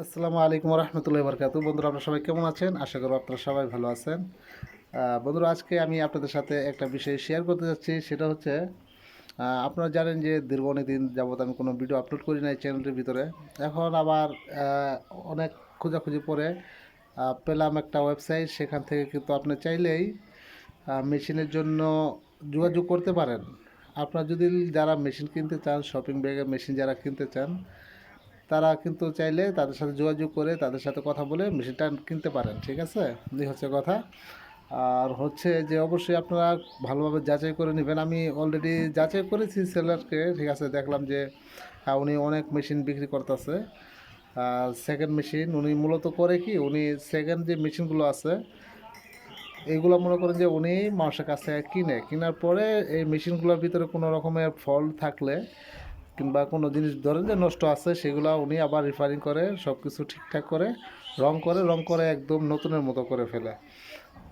আসসালামু আলাইকুম রহমতুল্লাহি বারকাতু। বন্ধুরা, আপনারা সবাই কেমন আছেন? আশা করি আপনারা সবাই ভালো আছেন। বন্ধুরা, আজকে আমি আপনাদের সাথে একটা বিষয় শেয়ার করতে যাচ্ছি। সেটা হচ্ছে, আপনারা জানেন যে দীর্ঘ অনেক দিন যাবত আমি কোনো ভিডিও আপলোড করি না এই চ্যানেলটির ভিতরে। এখন আবার অনেক খোঁজাখুঁজি পরে পেলাম একটা ওয়েবসাইট। সেখান থেকে কিন্তু আপনি চাইলেই মেশিনের জন্য যোগাযোগ করতে পারেন। আপনারা যদি যারা মেশিন কিনতে চান, শপিং ব্যাগের মেশিন যারা কিনতে চান, তারা কিন্তু চাইলে তাদের সাথে যোগাযোগ করে তাদের সাথে কথা বলে মেশিনটা কিনতে পারেন। ঠিক আছে, এই হচ্ছে কথা। আর হচ্ছে যে অবশ্যই আপনারা ভালোভাবে যাচাই করে নেবেন। আমি অলরেডি যাচাই করেছি সেলারকে। ঠিক আছে, দেখলাম যে উনি অনেক মেশিন বিক্রি করতেছে। সেকেন্ড মেশিন উনি মূলত করে কি, উনি সেকেন্ড যে মেশিনগুলো আছে এইগুলো মনে করেন যে উনি মানুষের কাছ থেকে কেনার পরে এই মেশিনগুলোর ভিতরে কোনো রকমের ফল্ট থাকলে কিংবা কোনো জিনিস ধরেন যে নষ্ট আছে, সেগুলো উনি আবার রিফারিং করে সব কিছু ঠিকঠাক করে রং করে একদম নতুনের মতো করে ফেলে।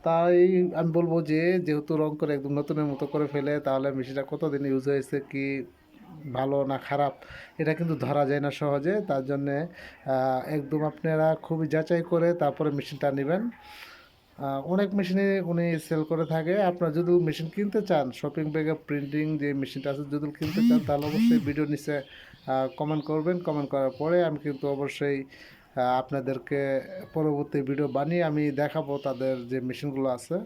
তাই আমি বলবো যে যেহেতু রং করে একদম নতুনের মতো করে ফেলে, তাহলে মেশিনটা কতদিন ইউজ হয়েছে, কি ভালো না খারাপ, এটা কিন্তু ধরা যায় না সহজে। তার জন্যে একদম আপনারা খুবই যাচাই করে তারপরে মেশিনটা নেবেন। অনেক মেশিনে উনি সেল করে থাকে। আপনারা যদি মেশিন কিনতে চান, শপিং ব্যাগে প্রিন্টিং যে মেশিনটা আছে, যদি কিনতে চান, তাহলে অবশ্যই ভিডিও নিচে কমেন্ট করবেন। কমেন্ট করার পরে আমি কিন্তু অবশ্যই আপনাদেরকে পরবর্তী ভিডিও বানিয়ে আমি দেখাবো তাদের যে মেশিনগুলো আছে,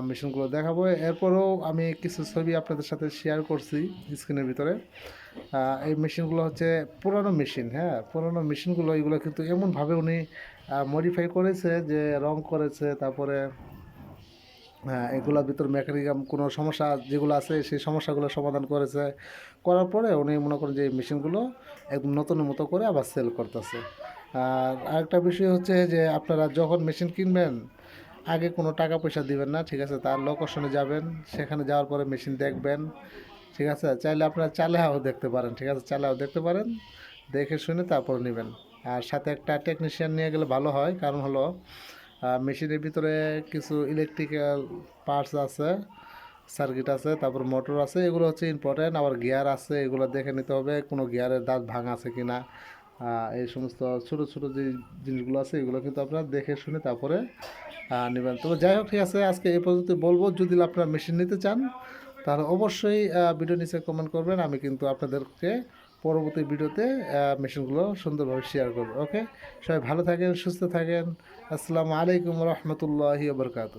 মেশিনগুলো দেখাবো। এরপরেও আমি কিছু ছবি আপনাদের সাথে শেয়ার করছি স্ক্রিনের ভিতরে। এই মেশিনগুলো হচ্ছে পুরনো মেশিন। হ্যাঁ, পুরনো মেশিনগুলো এগুলো কিন্তু এমনভাবে উনি মডিফাই করেছে যে রং করেছে, তারপরে এগুলোর ভিতর মেকানিক্যাল কোনো সমস্যা যেগুলো আছে সেই সমস্যাগুলো সমাধান করেছে। করার পরে উনি মনে করেন যে এই মেশিনগুলো একদম নতুনের মতো করে আবার সেল করতেছে। আর আরেকটা বিষয় হচ্ছে যে আপনারা যখন মেশিন কিনবেন, আগে কোনো টাকা পয়সা দিবেন না। ঠিক আছে, তার লোকেশনে যাবেন, সেখানে যাওয়ার পরে মেশিন দেখবেন। ঠিক আছে, চাইলে আপনারা চালাও দেখতে পারেন। ঠিক আছে, চালাও দেখতে পারেন, দেখে শুনে তারপর নেবেন। আর সাথে একটা টেকনিশিয়ান নিয়ে গেলে ভালো হয়, কারণ হলো মেশিনের ভিতরে কিছু ইলেকট্রিক্যাল পার্টস আছে, সার্কিট আছে, তারপর মোটর আছে, এগুলো হচ্ছে ইম্পর্টেন্ট। আবার গিয়ার আছে, এগুলো দেখে নিতে হবে কোনো গিয়ারের দাঁত ভাঙা আছে কি না। এই সমস্ত ছোটো ছোটো যে জিনিসগুলো আছে, এগুলো কিন্তু আপনারা দেখে শুনে তারপরে নেবেন। তবে যাই হোক, ঠিক আছে, আজকে এই পর্যন্ত বলবো। যদি আপনারা মেশিন নিতে চান, তাহলে অবশ্যই ভিডিও নিচে কমেন্ট করবেন। আমি কিন্তু আপনাদেরকে পরবর্তী ভিডিওতে মেশিনগুলো সুন্দরভাবে শেয়ার করবো। ওকে, সবাই ভালো থাকেন, সুস্থ থাকেন। আসসালামু আলাইকুম রহমতুল্লাহি বরকাত।